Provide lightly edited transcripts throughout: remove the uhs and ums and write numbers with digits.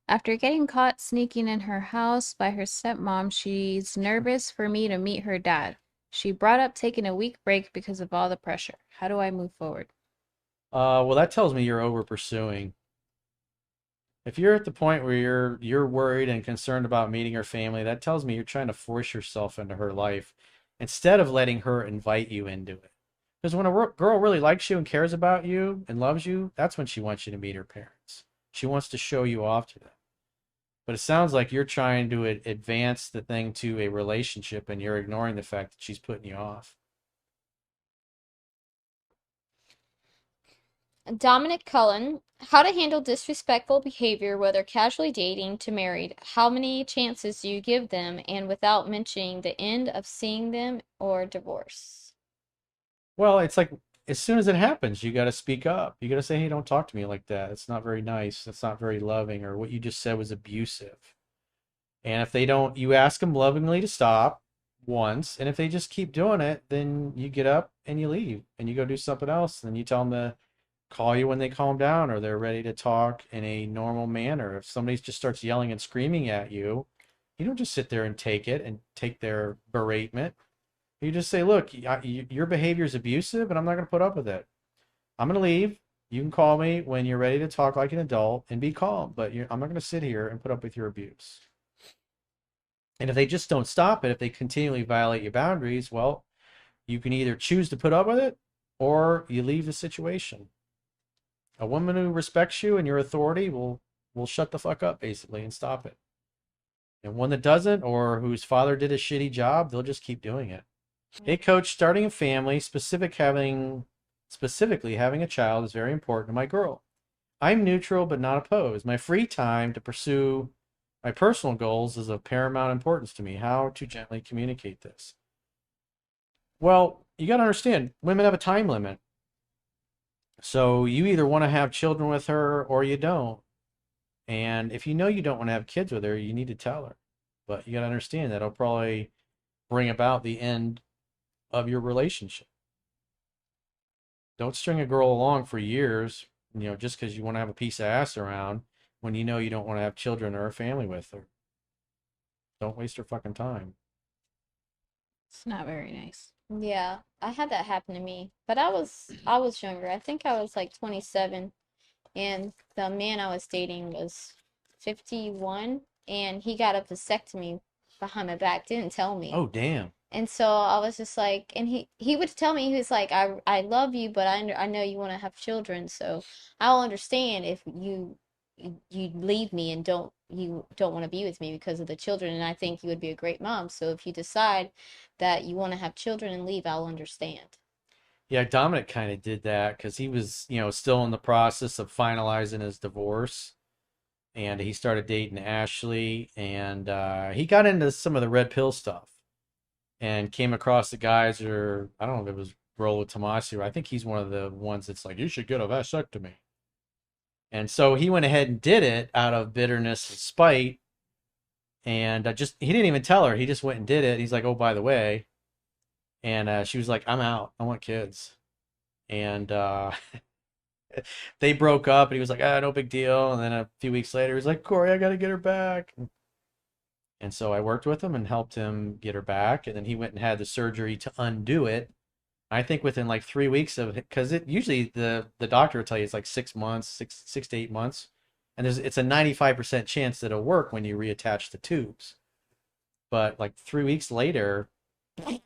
After getting caught sneaking in her house by her stepmom, she's nervous for me to meet her dad. She brought up taking a week break because of all the pressure. How do I move forward? Well, that tells me you're over pursuing. If you're at the point where you're worried and concerned about meeting her family, that tells me you're trying to force yourself into her life instead of letting her invite you into it. Because when a girl really likes you and cares about you and loves you, that's when she wants you to meet her parents. She wants to show you off to them. But it sounds like you're trying to advance the thing to a relationship and you're ignoring the fact that she's putting you off. Dominic Cullen, how to handle disrespectful behavior, whether casually dating to married. How many chances do you give them, and without mentioning the end of seeing them or divorce? Well, it's like as soon as it happens, you got to speak up. You got to say, "Hey, don't talk to me like that. It's not very nice. It's not very loving," or what you just said was abusive. And if they don't, you ask them lovingly to stop once, and if they just keep doing it, then you get up and you leave and you go do something else. And you tell them to call you when they calm down or they're ready to talk in a normal manner. If somebody just starts yelling and screaming at you, you don't just sit there and take it and take their beratement. You just say, look, your behavior is abusive and I'm not going to put up with it. I'm going to leave. You can call me when you're ready to talk like an adult and be calm, but I'm not going to sit here and put up with your abuse. And if they just don't stop it, if they continually violate your boundaries, well, you can either choose to put up with it or you leave the situation. A woman who respects you and your authority will shut the fuck up basically and stop it. And one that doesn't or whose father did a shitty job, they'll just keep doing it. Hey coach, starting a family, specifically having a child is very important to my girl. I'm neutral but not opposed. My free time to pursue my personal goals is of paramount importance to me. How to gently communicate this? Well, you got to understand, women have a time limit. So you either want to have children with her or you don't. And if you know you don't want to have kids with her, you need to tell her. But you got to understand that'll probably bring about the end of your relationship. Don't string a girl along for years, just because you want to have a piece of ass around when you know you don't want to have children or a family with her. Don't waste her fucking time. It's not very nice. Yeah, I had that happen to me, but I was younger. I think I was like 27, and the man I was dating was 51, and he got a vasectomy behind my back, didn't tell me. Oh, damn. And so I was just like, and he would tell me, he was like, I love you, but I know you want to have children, so I'll understand if you leave me and don't want to be with me because of the children, and I think you would be a great mom. So if you decide that you want to have children and leave, I'll understand. Yeah, Dominic kind of did that because he was, still in the process of finalizing his divorce. And he started dating Ashley. And he got into some of the red pill stuff and came across the guys, or I don't know if it was Rollo Tomassi, or I think he's one of the ones that's like, you should get a vasectomy. And so he went ahead and did it out of bitterness and spite. And he didn't even tell her. He just went and did it. He's like, oh, by the way. And she was like, I'm out. I want kids. And they broke up and he was like, no big deal. And then a few weeks later, he was like, Corey, I got to get her back. And so I worked with him and helped him get her back. And then he went and had the surgery to undo it. I think within like 3 weeks of it, because it usually the doctor will tell you it's like 6 months, six to 8 months. And it's a 95% chance that it'll work when you reattach the tubes. But like 3 weeks later, They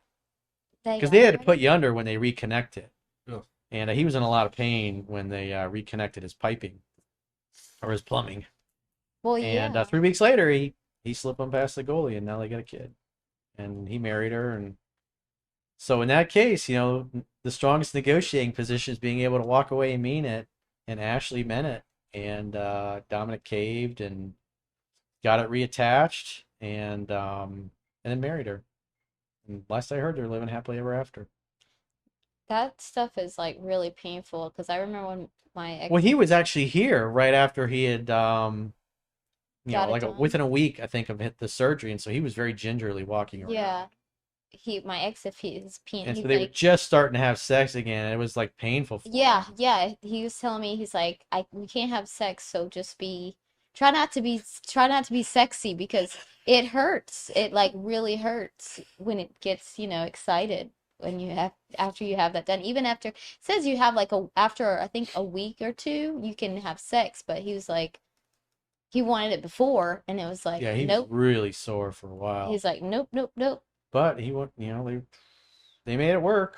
because they got had to it. put you under when they reconnected. Yeah. And he was in a lot of pain when they reconnected his piping or his plumbing. Well, And yeah. 3 weeks later, he slipped on past the goalie, and now they got a kid. And he married her, and so in that case, the strongest negotiating position is being able to walk away and mean it. And Ashley meant it, and Dominic caved and got it reattached, and then married her. And last I heard, they're living happily ever after. That stuff is like really painful because I remember when my Well, ex he was actually here right after he had, got it like done. within a week, I think, of the surgery, and so he was very gingerly walking Yeah. around. My ex, if he's peeing, And so he's they were like, just starting to have sex again, and it was like painful for yeah, him. yeah. He was telling me, he's like, we can't have sex, so just be try not to be sexy because it hurts. It like really hurts when it gets, excited when you have after you have that done. Even after it says you have like a after I think a week or two you can have sex, but he was like he wanted it before and it was like Yeah, he was nope. really sore for a while. He's like nope, nope, nope. But he went, they made it work.